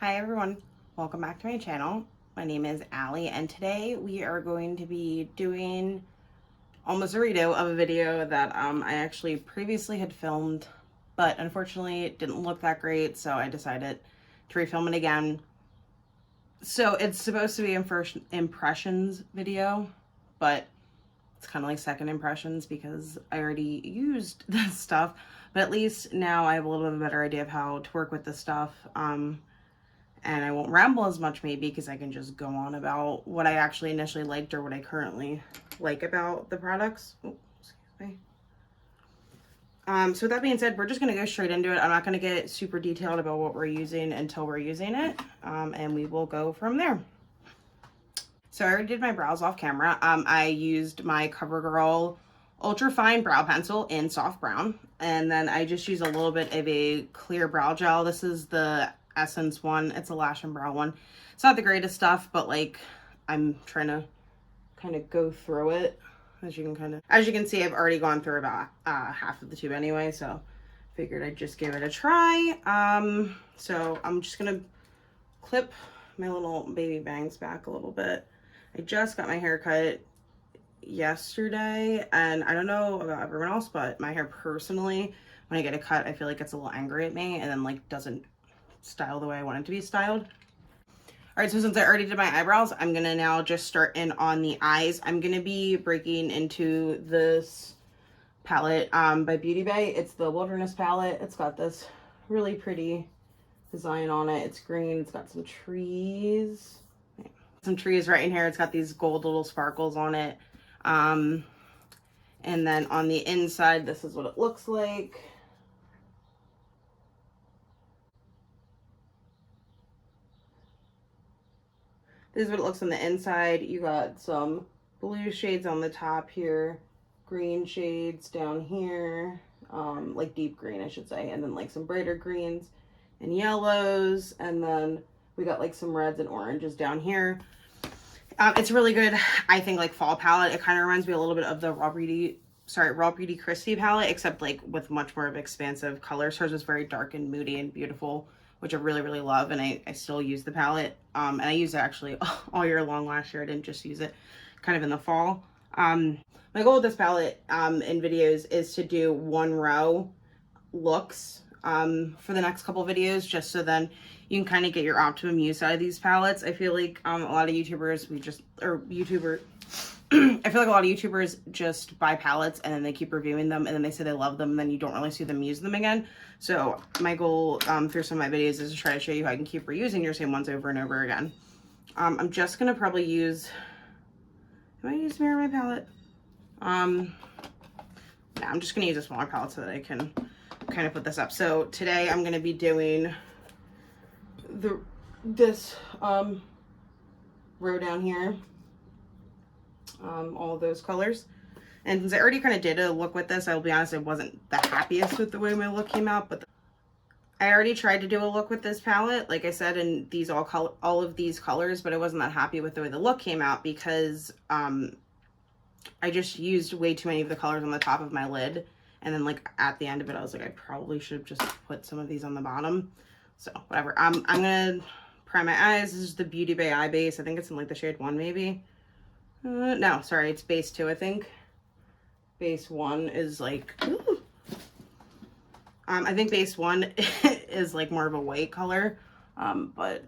Hi everyone, welcome back to my channel. My name is Allie and today we are going to be doing almost a redo of a video that I actually previously had filmed, but unfortunately it didn't look that great, so I decided to refilm it again. So it's supposed to be a first impressions video, but it's kind of like second impressions because I already used this stuff, but at least now I have a little bit of a better idea of how to work with this stuff. And I won't ramble as much maybe because I can just go on about what I actually initially liked or what I currently like about the products. Oh, excuse me. So with that being said, we're just going to go straight into it. I'm not going to get super detailed about what we're using until we're using it, and we will go from there. So I already did my brows off camera. I used my Covergirl Ultra Fine Brow Pencil in Soft Brown, and then I just used a little bit of a clear brow gel. This is the Essence one. It's a Lash and Brow one. It's not the greatest stuff, but like I'm trying to kind of go through it. As you can see, I've already gone through about half of the tube anyway, so figured I'd just give it a try. So I'm just gonna clip my little baby bangs back a little bit. I just got my hair cut yesterday, and I don't know about everyone else, but my hair personally, when I get a cut, I feel like it's a little angry at me and then like doesn't style the way I want it to be styled. All right, so since I already did my eyebrows, I'm gonna now just start in on the eyes. I'm gonna be breaking into this palette by Beauty Bay. It's the Wilderness palette. It's got this really pretty design on it. It's green. It's got some trees. Some trees right in here. It's got these gold little sparkles on it. And then on the inside, this is what it looks like. This is what it looks on the inside. You got some blue shades on the top here, green shades down here, like deep green, I should say, and then like some brighter greens and yellows, and then we got like some reds and oranges down here. It's really good, I think, like fall palette. It kind of reminds me a little bit of the RawBeautyKristi palette, except like with much more of expansive colors. Hers is very dark and moody and beautiful, which I really, really love, and I still use the palette. And I use it actually all year long last year. I didn't just use it kind of in the fall. My goal with this palette in videos is to do one row looks for the next couple videos, just so then you can kind of get your optimum use out of these palettes. I feel like a lot of YouTubers, I feel like a lot of YouTubers just buy palettes and then they keep reviewing them and then they say they love them and then you don't really see them use them again. So my goal through some of my videos is to try to show you how I can keep reusing your same ones over and over again. I'm just going to probably use, am I using Mirror My Palette? Yeah, I'm just going to use a smaller palette so that I can kind of put this up. So today I'm going to be doing this row down here. All of those colors, and since I already kind of did a look with this, I'll be honest, I wasn't the happiest with the way my look came out, but I already tried to do a look with this palette, like I said, in these all of these colors, but I wasn't that happy with the way the look came out because I just used way too many of the colors on the top of my lid, and then like at the end of it I was like, I probably should have just put some of these on the bottom. So whatever. I'm gonna prime my eyes. This is the Beauty Bay eye base. I think it's in like the shade 1 maybe. No, sorry, it's base 2, I think. Base 1 is like, ooh. I think base 1 is like more of a white color, but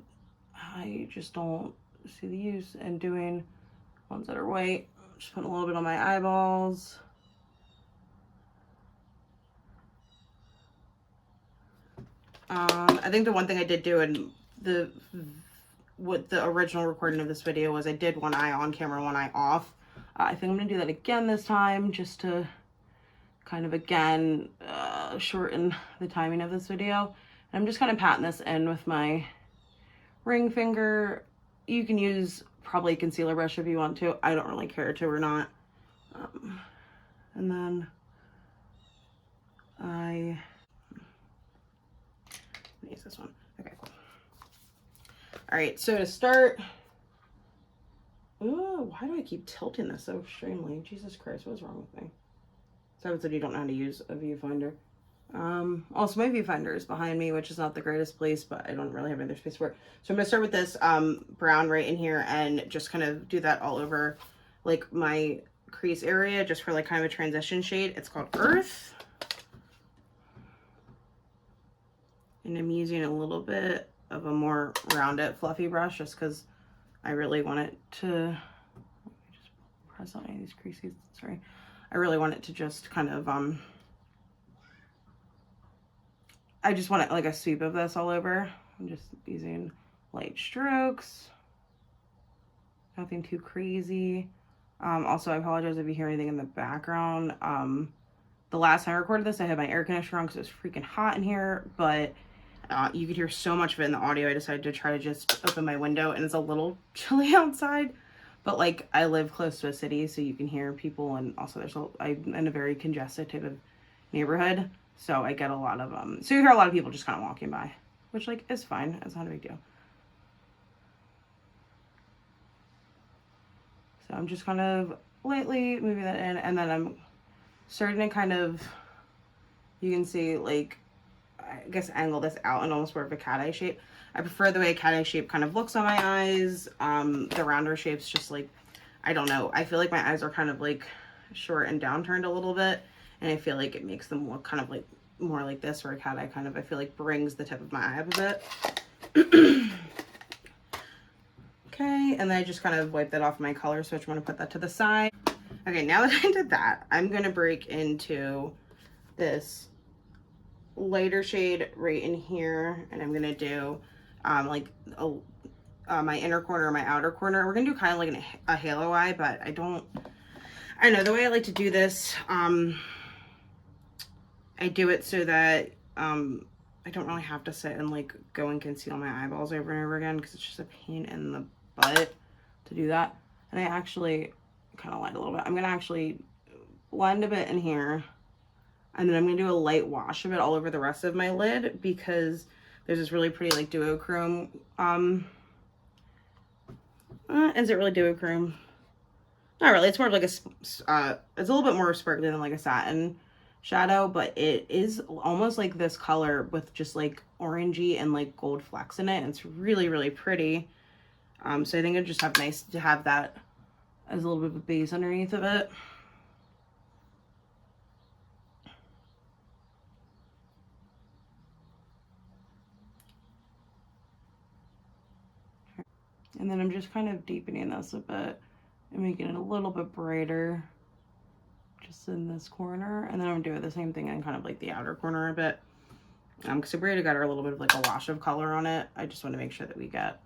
I just don't see the use in doing ones that are white. Just putting a little bit on my eyeballs. I think the one thing I did do in with the original recording of this video was I did one eye on camera, one eye off. I think I'm gonna do that again this time just to kind of again shorten the timing of this video. And I'm just kind of patting this in with my ring finger. You can use probably a concealer brush if you want to. I don't really care to or not. And then I use this one. Okay, cool. All right, so to start, oh, why do I keep tilting this so extremely? Jesus Christ, what is wrong with me? So I said you don't know how to use a viewfinder. Also my viewfinder is behind me, which is not the greatest place, but I don't really have any other space for it. So I'm gonna start with this brown right in here and just kind of do that all over like my crease area, just for like kind of a transition shade. It's called Earth. And I'm using a little bit of a more rounded, fluffy brush just because I really want it to, let me just press on any of these creases, sorry. I really want it to just kind of, I just want it like a sweep of this all over. I'm just using light strokes, nothing too crazy. Also, I apologize if you hear anything in the background. The last time I recorded this, I had my air conditioner on because it was freaking hot in here, but you could hear so much of it in the audio. I decided to try to just open my window, and it's a little chilly outside, but like I live close to a city, so you can hear people, and also I'm in a very congested type of neighborhood, so I get a lot of so you hear a lot of people just kind of walking by, which like is fine. It's not a big deal. So I'm just kind of lightly moving that in, and then I'm starting to kind of, you can see like, I guess angle this out and almost more of a cat eye shape. I prefer the way a cat eye shape kind of looks on my eyes. The rounder shapes just like, I don't know. I feel like my eyes are kind of like short and downturned a little bit. And I feel like it makes them look kind of like more like this, or a cat eye kind of, I feel like brings the tip of my eye up a bit. Okay, and then I just kind of wipe that off my color switch. I'm going to put that to the side. Okay, now that I did that, I'm going to break into this lighter shade right in here, and I'm going to do like my inner corner, my outer corner. We're going to do kind of like a halo eye, but I don't know, the way I like to do this, I do it so that I don't really have to sit and like go and conceal my eyeballs over and over again, because it's just a pain in the butt to do that. And I actually kind of lied a little bit. I'm gonna actually blend a bit in here, and then I'm gonna do a light wash of it all over the rest of my lid, because there's this really pretty like duochrome. Is it really duochrome? Not really. It's more of like a it's a little bit more sparkly than like a satin shadow, but it is almost like this color with just like orangey and like gold flecks in it. And it's really, really pretty. So I think it'd just have nice to have that as a little bit of a base underneath of it. And then I'm just kind of deepening this a bit and making it a little bit brighter just in this corner. And then I'm doing the same thing in kind of like the outer corner a bit. Because we already got a little bit of like a wash of color on it. I just want to make sure that we get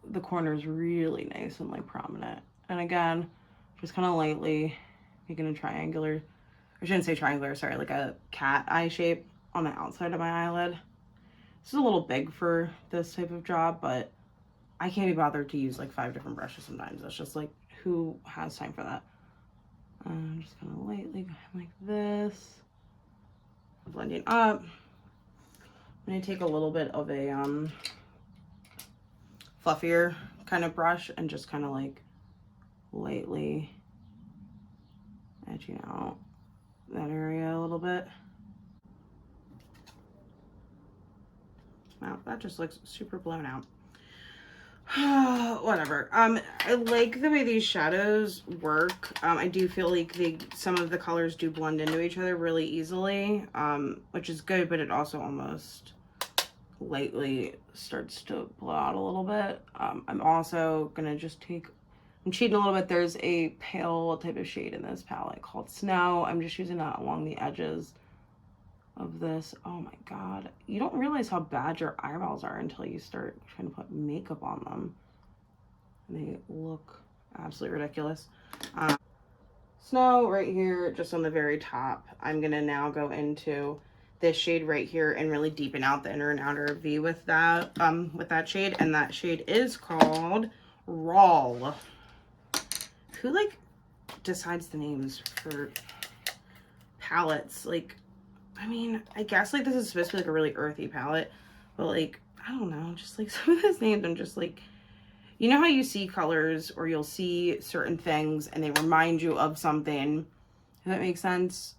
the corners really nice and like prominent. And again, just kind of lightly making a triangular, I shouldn't say triangular, sorry, like a cat eye shape on the outside of my eyelid. This is a little big for this type of job, but I can't be bothered to use like 5 different brushes sometimes. It's just like, who has time for that? I'm just gonna lightly go like this, blending up. I'm gonna take a little bit of a fluffier kind of brush and just kind of like lightly edging out that area a little bit. Wow, that just looks super blown out. Whatever. I like the way these shadows work. I do feel like some of the colors do blend into each other really easily, which is good, but it also almost lightly starts to blow out a little bit. I'm also gonna just I'm cheating a little bit. There's a pale type of shade in this palette called Snow. I'm just using that along the edges of this. Oh my god, you don't realize how bad your eyebrows are until you start trying to put makeup on them, and they look absolutely ridiculous. Snow right here, just on the very top. I'm gonna now go into this shade right here and really deepen out the inner and outer V with that shade, and that shade is called Raw. Who like decides the names for palettes? Like, I mean, I guess like this is supposed to be like a really earthy palette, but like, I don't know, just like some of those names, I'm just like, you know how you see colors or you'll see certain things and they remind you of something, if that makes sense?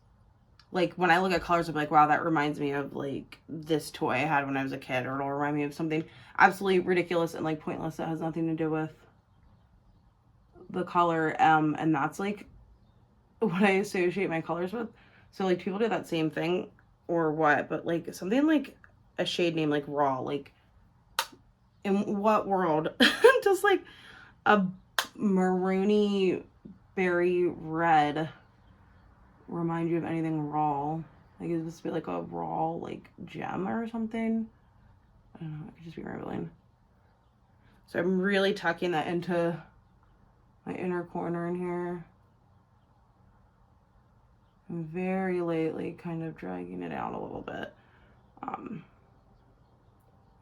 like when I look at colors, I'm like, wow, that reminds me of like this toy I had when I was a kid, or it'll remind me of something absolutely ridiculous and like pointless that has nothing to do with the color. And that's like what I associate my colors with. So like people do that same thing or what, but like something like a shade name like Raw, like in what world just like a maroony berry red remind you of anything raw? Like is this supposed to be like a raw like gem or something? I don't know, I could just be rambling. So I'm really tucking that into my inner corner in here. I'm very lightly kind of dragging it out a little bit.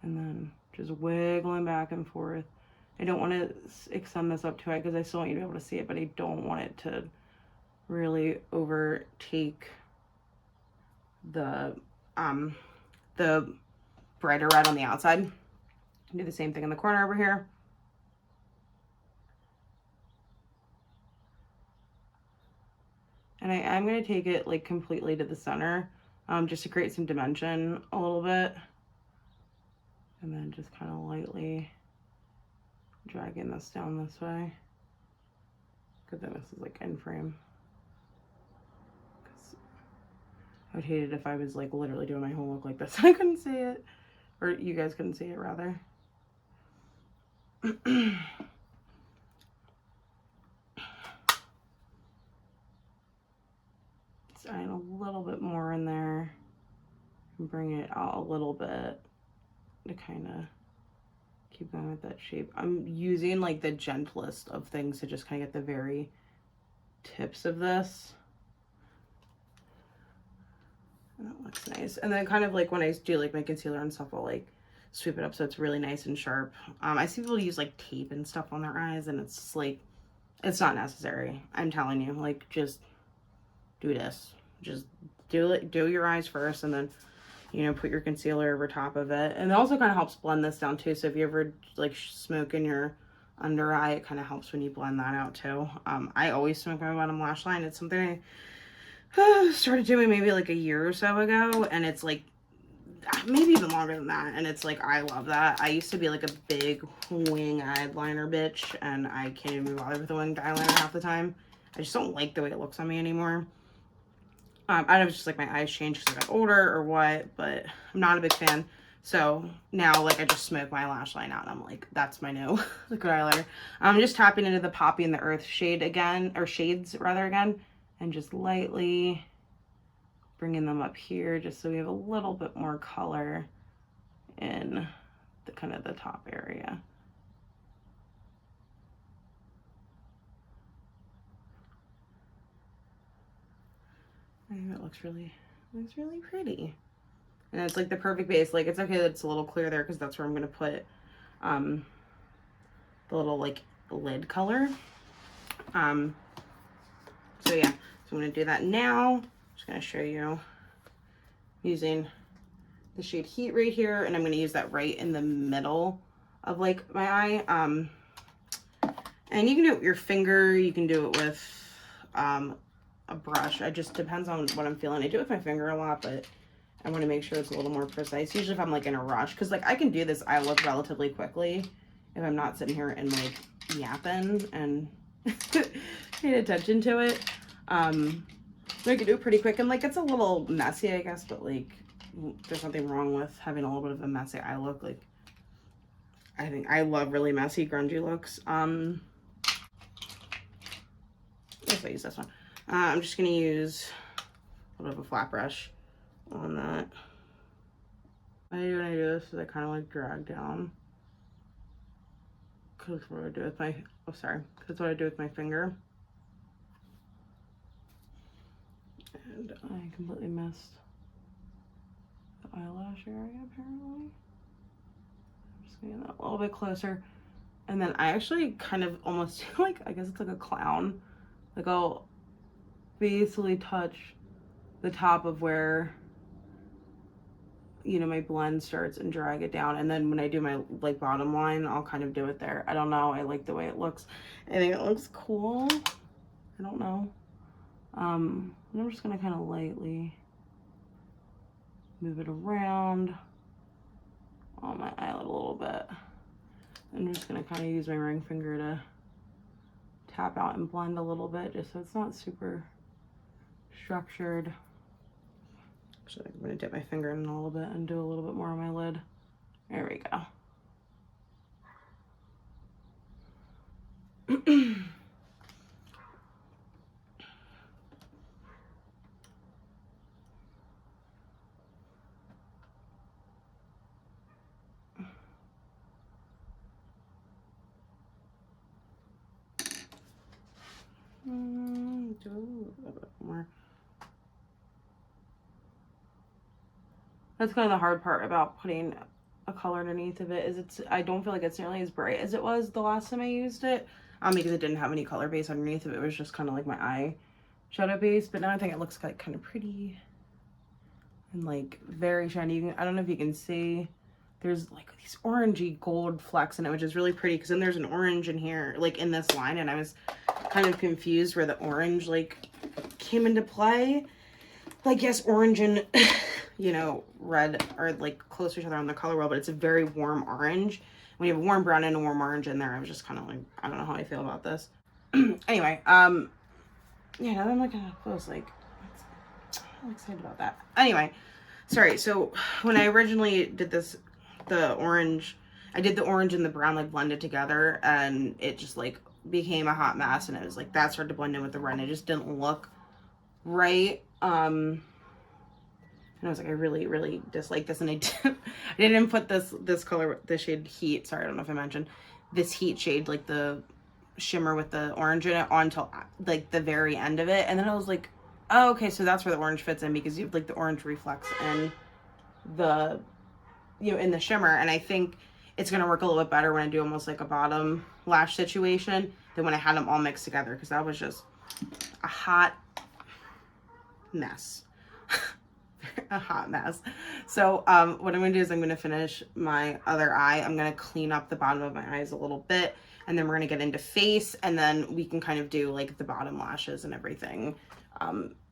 And then just wiggling back and forth. I don't want to extend this up too high because I still want you to be able to see it, but I don't want it to really overtake the brighter red on the outside. Do the same thing in the corner over here. And I'm going to take it like completely to the center just to create some dimension a little bit. And then just kind of lightly dragging this down this way. Good thing this is like in frame. I would hate it if I was like literally doing my whole look like this and I couldn't see it. Or you guys couldn't see it rather. Add a little bit more in there and bring it out a little bit to kind of keep going with that shape. I'm using like the gentlest of things to just kind of get the very tips of this. And that looks nice. And then kind of like when I do like my concealer and stuff, I'll like sweep it up so it's really nice and sharp. I see people use like tape and stuff on their eyes and it's just like, it's not necessary. I'm telling you, like just do this. Just do your eyes first and then, you know, put your concealer over top of it. And it also kind of helps blend this down too. So if you ever like smoke in your under eye, it kind of helps when you blend that out too. I always smoke my bottom lash line. It's something I started doing maybe like a year or so ago. And it's like, maybe even longer than that. And it's like, I love that. I used to be like a big wing eyeliner bitch. And I can't even bother with the winged eyeliner half the time. I just don't like the way it looks on me anymore. I don't know if it's just like my eyes changed because I got older or what, but I'm not a big fan. So now like I just smoke my lash line out and I'm like, that's my new liquid eyeliner. I'm just tapping into the Poppy and the Earth shade again, or shades rather again, and just lightly bringing them up here just so we have a little bit more color in the kind of the top area. I think that looks really pretty. And it's like the perfect base. Like it's okay that it's a little clear there because that's where I'm going to put the little like lid color. So yeah, so I'm going to do that now. I'm just going to show you using the shade Heat right here. And I'm going to use that right in the middle of like my eye. And you can do it with your finger. You can do it with a brush. It just depends on what I'm feeling. I do it with my finger a lot, but I want to make sure it's a little more precise. Usually if I'm like in a rush, because like I can do this eye look relatively quickly if I'm not sitting here and like yapping and paying attention to it. I can do it pretty quick and like it's a little messy, I guess, but like there's nothing wrong with having a little bit of a messy eye look. Like I think I love really messy grungy looks. Let's use this one. I'm just going to use a little bit of a flat brush on that. When I do this is I kind of like drag down. Because what I do with my, because what I do with my finger. And I completely missed the eyelash area apparently. I'm just getting that a little bit closer. And then I actually kind of almost like, I guess it's like a clown. Like I'll basically touch the top of where, you know, my blend starts and drag it down. And then when I do my like bottom line, I'll kind of do it there. I don't know. I like the way it looks. I think it looks cool. I don't know. I'm just going to kind of lightly move it around on my eyelid a little bit. I'm just gonna kind of use my ring finger to tap out and blend a little bit, just so it's not super structured. Actually, I'm gonna dip my finger in a little bit and do a little bit more on my lid. There we go. Do a little bit more. That's kind of the hard part about putting a color underneath of it, is I don't feel like it's nearly as bright as it was the last time I used it, because it didn't have any color base underneath of it. It was just kind of like my eye shadow base, but now I think it looks like kind of pretty and like very shiny. I don't know if you can see, there's like these orangey gold flecks in it, which is really pretty, because then there's an orange in here, like in this line, and I was kind of confused where the orange like came into play. Like, yes, orange and you know, red are like close to each other on the color wheel, but it's a very warm orange. When you have a warm brown and a warm orange in there, I was just kind of like, I don't know how I feel about this. Anyway, yeah, now that I'm looking at close, like, I'm excited about that. Anyway, sorry. So when I originally did this, the orange, I did the orange and the brown like blended together, and it just like became a hot mess, and it was like that started to blend in with the red, and it just didn't look right. And I was like, I really dislike this, and I didn't put this color, the shade Heat, sorry, I don't know if I mentioned this Heat shade, like the shimmer with the orange in it, until like the very end of it. And then I was like, oh, okay, so that's where the orange fits in, because you have like the orange reflex in the, you know, in the shimmer. And I think it's gonna work a little bit better when I do almost like a bottom lash situation than when I had them all mixed together, because that was just a hot mess. A hot mess. So what I'm gonna do is I'm gonna finish my other eye. I'm gonna clean up the bottom of my eyes a little bit, and then we're gonna get into face, and then we can kind of do like the bottom lashes and everything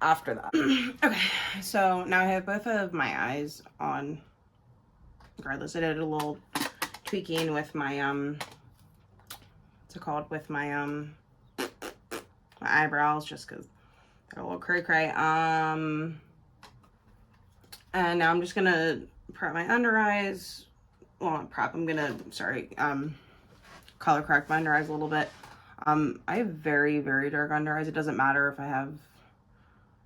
after that. Okay, so now I have both of my eyes on. Regardless, I did a little tweaking with my what's it called, with my my eyebrows, just because they're a little cray. And now I'm just gonna prep my under eyes. Well, not prep, I'm gonna, sorry, color correct my under eyes a little bit. I have very dark under eyes. It doesn't matter if I have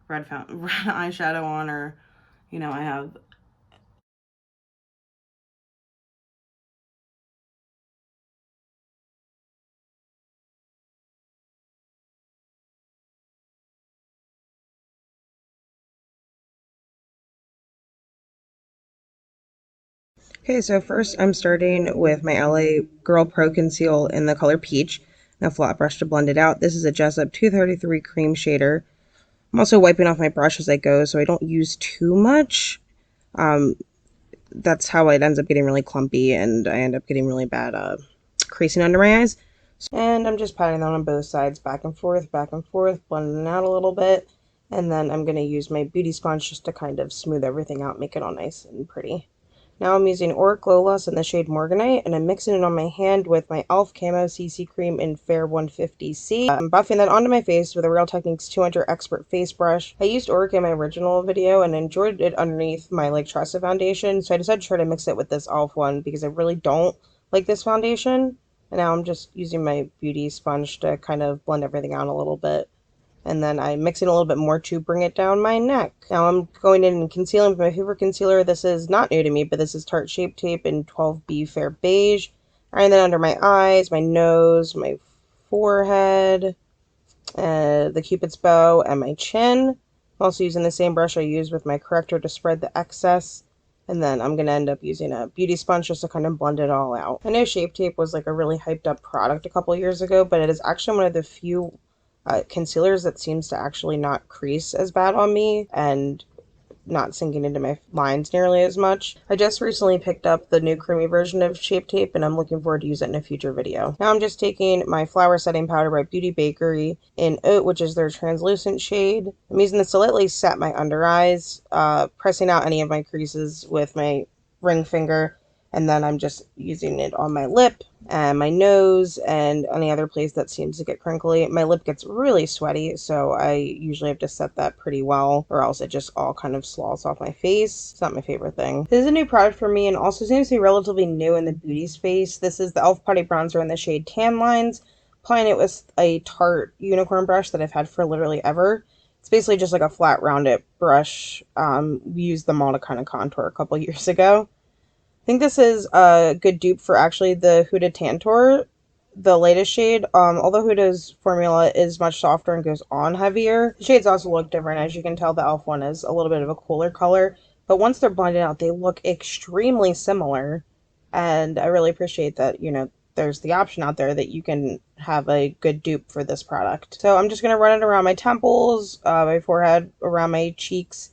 red eyeshadow on, or, you know, I have Okay, so first I'm starting with my LA Girl Pro Conceal in the color Peach. Now flat brush to blend it out. This is a Jessup 233 cream shader. I'm also wiping off my brush as I go, so I don't use too much. That's how it ends up getting really clumpy, and I end up getting really bad creasing under my eyes. And I'm just patting that on both sides, back and forth, blending it out a little bit. And then I'm going to use my beauty sponge just to kind of smooth everything out, make it all nice and pretty. Now I'm using Auric Gloss in the shade Morganite, and I'm mixing it on my hand with my e.l.f. Camo CC Cream in Fair 150C. I'm buffing that onto my face with a Real Techniques 200 Expert Face Brush. I used Auric in my original video and enjoyed it underneath my like Tressa foundation, so I decided to try to mix it with this e.l.f. one because I really don't like this foundation. And now I'm just using my beauty sponge to kind of blend everything out a little bit. And then I mix it a little bit more to bring it down my neck. Now I'm going in and concealing with my favorite concealer. This is not new to me, but this is Tarte Shape Tape in 12B Fair Beige. And then under my eyes, my nose, my forehead, the Cupid's bow, and my chin. I'm also using the same brush I used with my corrector to spread the excess. And then I'm going to end up using a beauty sponge just to kind of blend it all out. I know Shape Tape was like a really hyped up product a couple years ago, but it is actually one of the few concealers that seems to actually not crease as bad on me, and not sinking into my lines nearly as much. I just recently picked up the new creamy version of Shape Tape, and I'm looking forward to use it in a future video. Now I'm just taking my Flower Setting Powder by Bakerie in Oat, which is their translucent shade. I'm using this to lightly set my under eyes, pressing out any of my creases with my ring finger, and then I'm just using it on my lip and my nose and any other place that seems to get crinkly. My lip gets really sweaty, so I usually have to set that pretty well, or else it just all kind of sloughs off my face. It's not my favorite thing. This is a new product for me and also seems to be relatively new in the beauty space. This is the e.l.f. Putty Bronzer in the shade Tan Lines. Applying it with a Tarte unicorn brush that I've had for literally ever. It's basically just like a flat rounded brush. We used them all to kind of contour a couple years ago. I think this is a good dupe for actually the Huda Tantour, the latest shade. Although Huda's formula is much softer and goes on heavier, the shades also look different. As you can tell, the e.l.f. one is a little bit of a cooler color, but once they're blended out, they look extremely similar, and I really appreciate that, you know, there's the option out there that you can have a good dupe for this product. So I'm just going to run it around my temples, my forehead, around my cheeks,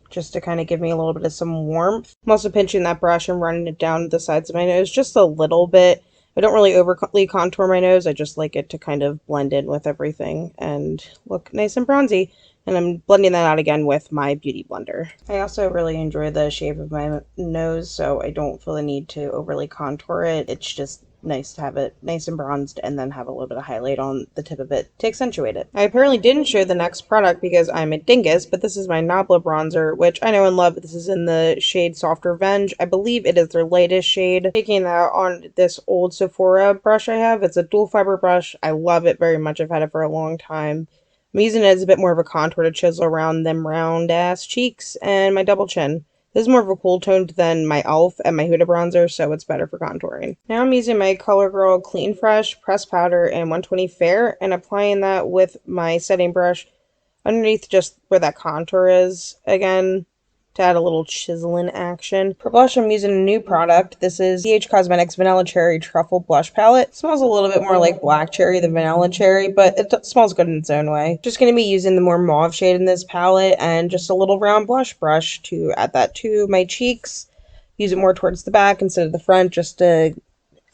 just to kind of give me a little bit of some warmth. I'm also pinching that brush and running it down the sides of my nose just a little bit. I don't really overly contour my nose. I just like it to kind of blend in with everything and look nice and bronzy. And I'm blending that out again with my beauty blender. I also really enjoy the shape of my nose, so I don't feel the need to overly contour it. It's just nice to have it nice and bronzed and then have a little bit of highlight on the tip of it to accentuate it. I apparently didn't show the next product because I'm a dingus, but this is my Nabla bronzer, which I know and love. This is in the shade Soft Revenge. I believe it is their latest shade. Taking that on this old Sephora brush I have. It's a dual fiber brush. I love it very much. I've had it for a long time. I'm using it as a bit more of a contour to chisel around them round ass cheeks and my double chin. This is more of a cool toned than my e.l.f. and my Huda bronzer, so it's better for contouring. Now I'm using my Covergirl Clean Fresh Pressed Powder in 120 Fair and applying that with my setting brush underneath just where that contour is again to add a little chiseling action. For blush, I'm using a new product. This is BH Cosmetics Vanilla Cherry Truffle Blush Palette. It smells a little bit more like black cherry than vanilla cherry, but it smells good in its own way. Just going to be using the more mauve shade in this palette and just a little round blush brush to add that to my cheeks. Use it more towards the back instead of the front just to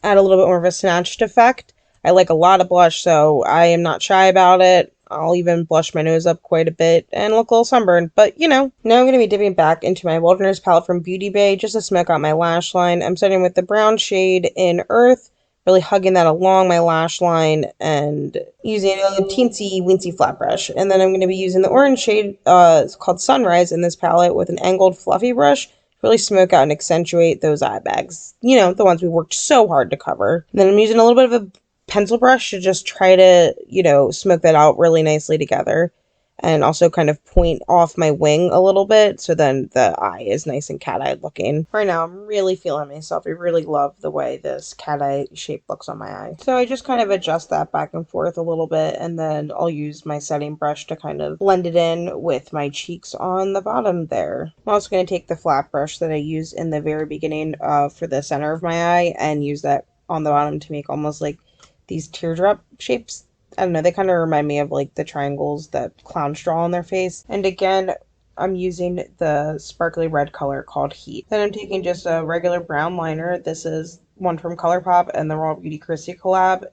add a little bit more of a snatched effect. I like a lot of blush, so I am not shy about it. I'll even blush my nose up quite a bit and look a little sunburned, but you know. Now I'm going to be dipping back into my Wilderness palette from Beauty Bay just to smoke out my lash line. I'm starting with the brown shade in Earth, really hugging that along my lash line and using a teensy weensy flat brush. And then I'm going to be using the orange shade, it's called Sunrise in this palette with an angled fluffy brush. Really smoke out and accentuate those eye bags. You know, the ones we worked so hard to cover. And then I'm using a little bit of a pencil brush to just try to, you know, smoke that out really nicely together. And also kind of point off my wing a little bit so then the eye is nice and cat-eyed looking. Right now, I'm really feeling myself. I really love the way this cat-eye shape looks on my eye. So I just kind of adjust that back and forth a little bit, and then I'll use my setting brush to kind of blend it in with my cheeks on the bottom there. I'm also going to take the flat brush that I used in the very beginning for the center of my eye and use that on the bottom to make almost like these teardrop shapes. I don't know, they kind of remind me of like the triangles that clowns draw on their face. And again, I'm using the sparkly red color called Heat. Then I'm taking just a regular brown liner. This is one from Colourpop and the RawBeautyKristi collab.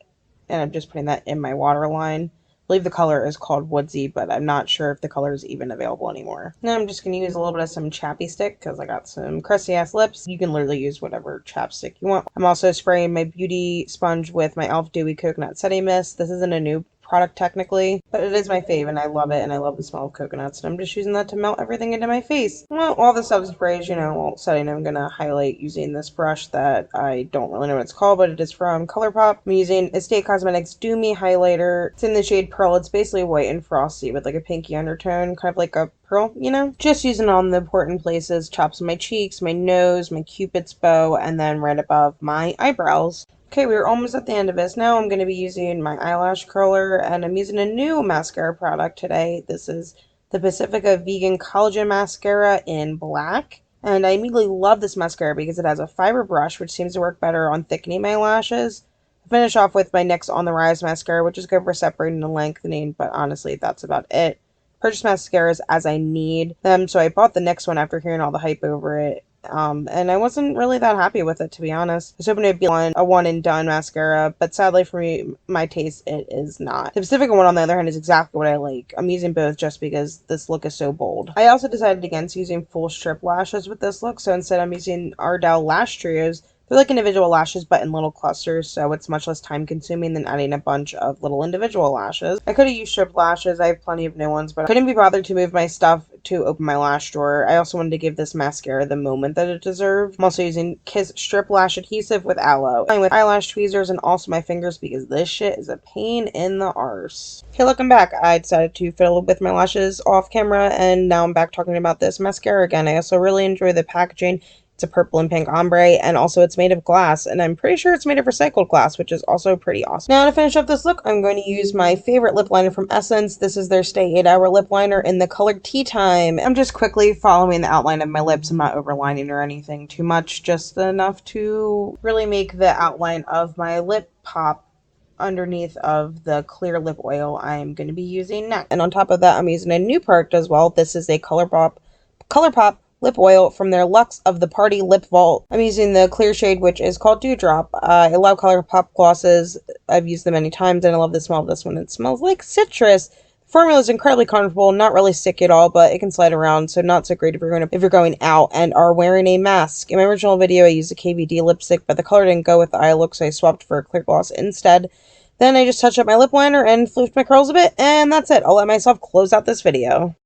And I'm just putting that in my waterline. I believe the color is called Woodsy, but I'm not sure if the color is even available anymore. Now I'm just going to use a little bit of some Chapstick because I got some crusty ass lips. You can literally use whatever chapstick you want. I'm also spraying my beauty sponge with my e.l.f. Dewy Coconut Setting Mist. This isn't a new product technically, but it is my fave and I love it, and I love the smell of coconuts, and I'm just using that to melt everything into my face. Well, all the stuff sprays, you know, while setting, I'm gonna highlight using this brush that I don't really know what it's called, but it is from Colourpop. I'm using Estate Cosmetics Do Me highlighter. It's in the shade Pearl. It's basically white and frosty with like a pinky undertone, kind of like a pearl, you know? Just using it on the important places, chops on my cheeks, my nose, my cupid's bow, and then right above my eyebrows. Okay, we're almost at the end of this. Now I'm going to be using my eyelash curler, and I'm using a new mascara product today. This is the Pacifica Vegan Collagen Mascara in black. And I immediately love this mascara because it has a fiber brush, which seems to work better on thickening my lashes. I finish off with my NYX On The Rise mascara, which is good for separating and lengthening, but honestly, that's about it. purchase mascaras as I need them. So I bought the next one after hearing all the hype over it. And I wasn't really that happy with it, to be honest. I was hoping it'd be a one and done mascara, but sadly for me, my taste, it is not. The Pacifica one, on the other hand, is exactly what I like. I'm using both just because this look is so bold. I also decided against using full strip lashes with this look, so instead I'm using Ardell Lash Trios. They're like individual lashes, but in little clusters, so it's much less time consuming than adding a bunch of little individual lashes. I could have used strip lashes. I have plenty of new ones, but I couldn't be bothered to move my stuff to open my lash drawer. I also wanted to give this mascara the moment that it deserved. I'm also using Kiss Strip Lash Adhesive with aloe. I'm with eyelash tweezers and also my fingers because this shit is a pain in the arse. Okay, looking back, I decided to fiddle with my lashes off camera, and now I'm back talking about this mascara again. I also really enjoy the packaging. It's a purple and pink ombre, and also it's made of glass, and I'm pretty sure it's made of recycled glass, which is also pretty awesome. Now to finish up this look, I'm going to use my favorite lip liner from Essence. This is their Stay 8-Hour Lip Liner in the color Tea Time. I'm just quickly following the outline of my lips. I'm not overlining or anything too much, just enough to really make the outline of my lip pop underneath of the clear lip oil I'm going to be using next. And on top of that, I'm using a new product as well. This is a Colourpop Lip Oil from their Luxe of the Party Lip Vault. I'm using the clear shade, which is called Dewdrop. I love Colourpop glosses. I've used them many times, and I love the smell of this one. It smells like citrus. The formula is incredibly comfortable, not really sticky at all, but it can slide around, so not so great if you're going out and are wearing a mask. In my original video, I used a KVD lipstick, but the color didn't go with the eye look, so I swapped for a clear gloss instead. Then I just touched up my lip liner and floofed my curls a bit, and that's it. I'll let myself close out this video.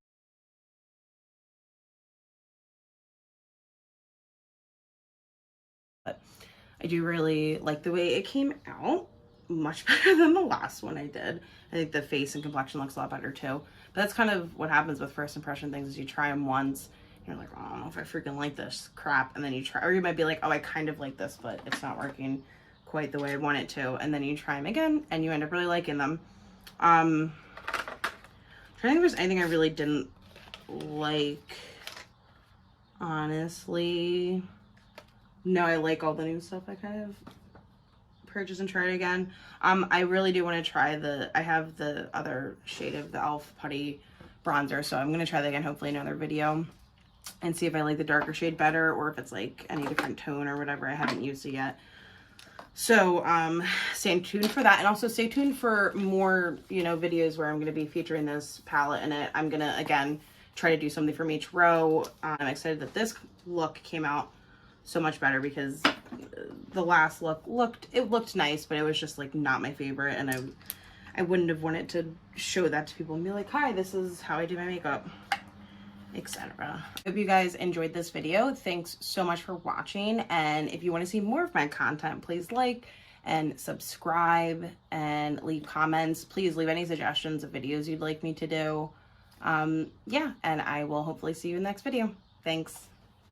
I do really like the way it came out. Much better than the last one I did. I think the face and complexion looks a lot better too. But that's kind of what happens with first impression things, is you try them once, and you're like, oh, I don't know if I freaking like this crap. And then you try, or you might be like, oh, I kind of like this, but it's not working quite the way I want it to. And then you try them again, and you end up really liking them. I'm trying to think if there's anything I really didn't like, honestly. No, I like all the new stuff I kind of purchased and tried again. I really do want to try I have the other shade of the e.l.f. Putty bronzer, so I'm going to try that again, hopefully in another video, and see if I like the darker shade better, or if it's like any different tone or whatever. I haven't used it yet. So, stay tuned for that, and also stay tuned for more, videos where I'm going to be featuring this palette in it. I'm going to, again, try to do something from each row. I'm excited that this look came out so much better, because the last look looked nice, but it was just like not my favorite, and I wouldn't have wanted to show that to people and be like, hi, this is how I do my makeup, etc. Hope you guys enjoyed this video. Thanks so much for watching, and if you want to see more of my content, please like and subscribe and leave comments. Please leave any suggestions of videos you'd like me to do. Yeah, and I will hopefully see you in the next video. Thanks.